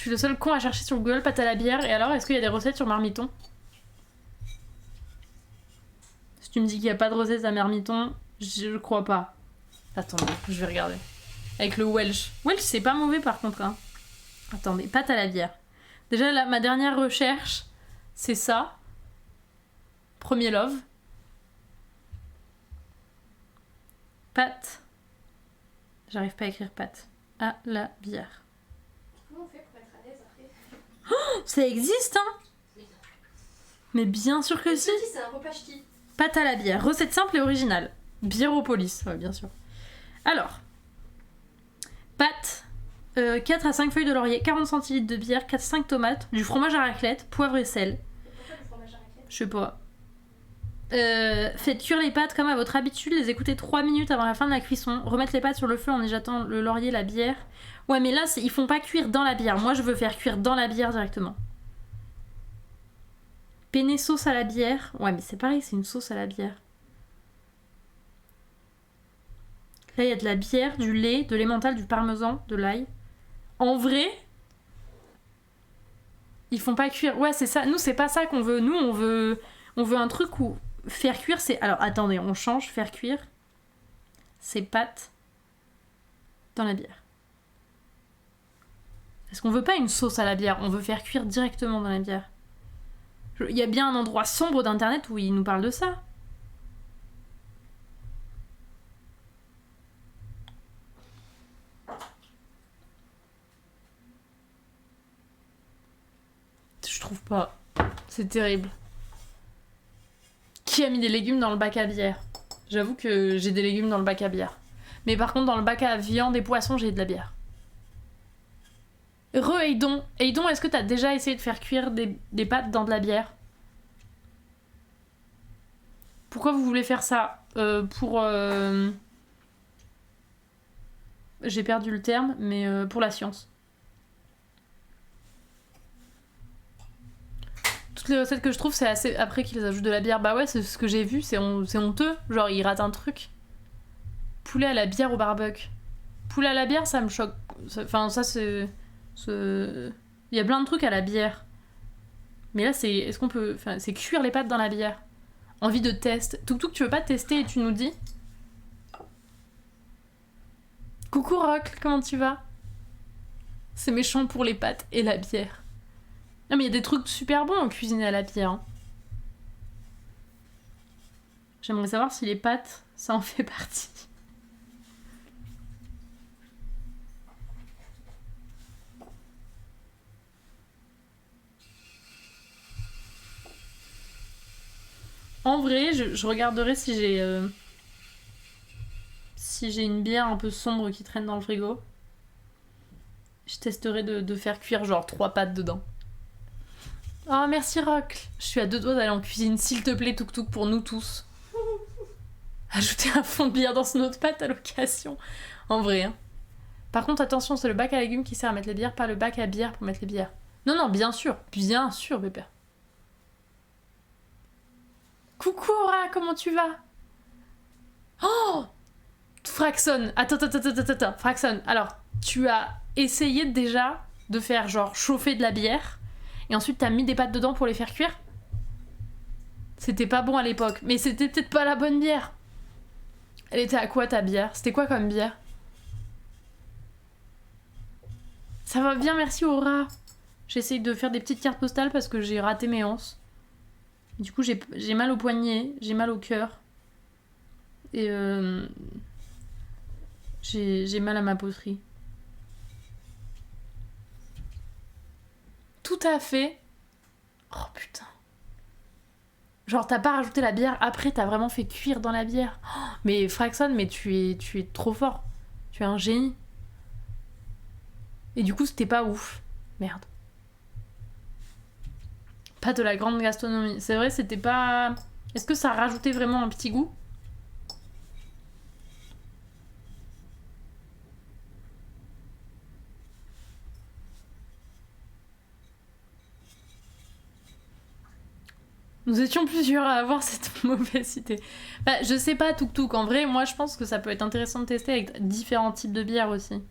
suis le seul con à chercher sur Google pâte à la bière. Et alors, est-ce qu'il y a des recettes sur Marmiton? Si tu me dis qu'il n'y a pas de recettes à Marmiton, je crois pas. Attendez, je vais regarder. Avec le Welsh. Welsh, c'est pas mauvais par contre. Hein. Attendez, pâte à la bière. Déjà, là, ma dernière recherche, c'est ça. Premier love. Pâte. J'arrive pas à écrire pâte. À la bière. Comment on fait pour être à l'aise après? Oh, ça existe, hein? Oui. Mais bien sûr que si. C'est un repas ch'ti. Pâte à la bière. Recette simple et originale. Biéropolis, ouais, bien sûr. Alors. Pâte. 4 à 5 feuilles de laurier, 40 centilitres de bière, 4-5 tomates, du fromage à raclette, poivre et sel. Pourquoi le fromage à raclette? Je sais pas. Faites cuire les pâtes comme à votre habitude, les écouter 3 minutes avant la fin de la cuisson, remettre les pâtes sur le feu en y jetant le laurier, la bière. Ouais, mais là, ils font pas cuire dans la bière. Moi, je veux faire cuire dans la bière directement. Penne sauce à la bière. Ouais, mais c'est pareil, c'est une sauce à la bière. Là, il y a de la bière, du lait, de l'emmental, du parmesan, de l'ail. En vrai, ils font pas cuire. Ouais, c'est ça. Nous, c'est pas ça qu'on veut. Nous, on veut un truc où faire cuire, c'est... Alors, attendez, on change. Faire cuire, c'est pâtes dans la bière. Est-ce qu'on veut pas une sauce à la bière? On veut faire cuire directement dans la bière. Il y a bien un endroit sombre d'internet où ils nous parlent de ça. Je trouve pas. C'est terrible. Qui a mis des légumes dans le bac à bière? J'avoue que j'ai des légumes dans le bac à bière. Mais par contre, dans le bac à viande et poissons, j'ai de la bière. Aidon, est-ce que t'as déjà essayé de faire cuire des pâtes dans de la bière? Pourquoi vous voulez faire ça? J'ai perdu le terme, mais pour la science. Toutes les recettes que je trouve, c'est assez après qu'ils ajoutent de la bière. Bah ouais, c'est ce que j'ai vu, c'est honteux. Genre, ils ratent un truc. Poulet à la bière au barbecue. Poulet à la bière, ça me choque. Enfin, ça, c'est... Il y a plein de trucs à la bière. Mais là, c'est... Est-ce qu'on peut... Enfin, c'est cuire les pâtes dans la bière. Envie de test. Toutou, tu veux pas tester et tu nous dis? Coucou Rock, comment tu vas? C'est méchant pour les pâtes et la bière. Non mais il y a des trucs super bons en cuisine à la bière. Hein. J'aimerais savoir si les pâtes, ça en fait partie. En vrai, je regarderai si j'ai une bière un peu sombre qui traîne dans le frigo. Je testerai de faire cuire genre 3 pâtes dedans. Oh merci Rock. Je suis à 2 doigts d'aller en cuisine, s'il te plaît Tuk Tuk pour nous tous. Ajouter un fond de bière dans son autre pâte à l'occasion. En vrai. Hein. Par contre attention, c'est le bac à légumes qui sert à mettre les bières, pas le bac à bière pour mettre les bières. Non, bien sûr, bébé. Coucou Aura, comment tu vas? Oh Fraxon, attends. Fraxon, alors, tu as essayé déjà de faire genre chauffer de la bière et ensuite t'as mis des pâtes dedans pour les faire cuire? C'était pas bon à l'époque, mais c'était peut-être pas la bonne bière. Elle était à quoi ta bière? C'était quoi comme bière? Ça va bien, merci Aura. J'essaye de faire des petites cartes postales parce que j'ai raté mes anses. Du coup, j'ai mal au poignet, j'ai mal au cœur. Et j'ai mal à ma poterie. Tout à fait. Oh putain. Genre, t'as pas rajouté la bière, après t'as vraiment fait cuire dans la bière. Oh, mais Fraxon, mais tu es trop fort. Tu es un génie. Et du coup, c'était pas ouf. Merde. Pas de la grande gastronomie. C'est vrai, c'était pas... Est-ce que ça rajoutait vraiment un petit goût? Nous étions plusieurs à avoir cette mauvaise idée. Bah, je sais pas, Tuk Tuk. En vrai, moi, je pense que ça peut être intéressant de tester avec différents types de bières aussi.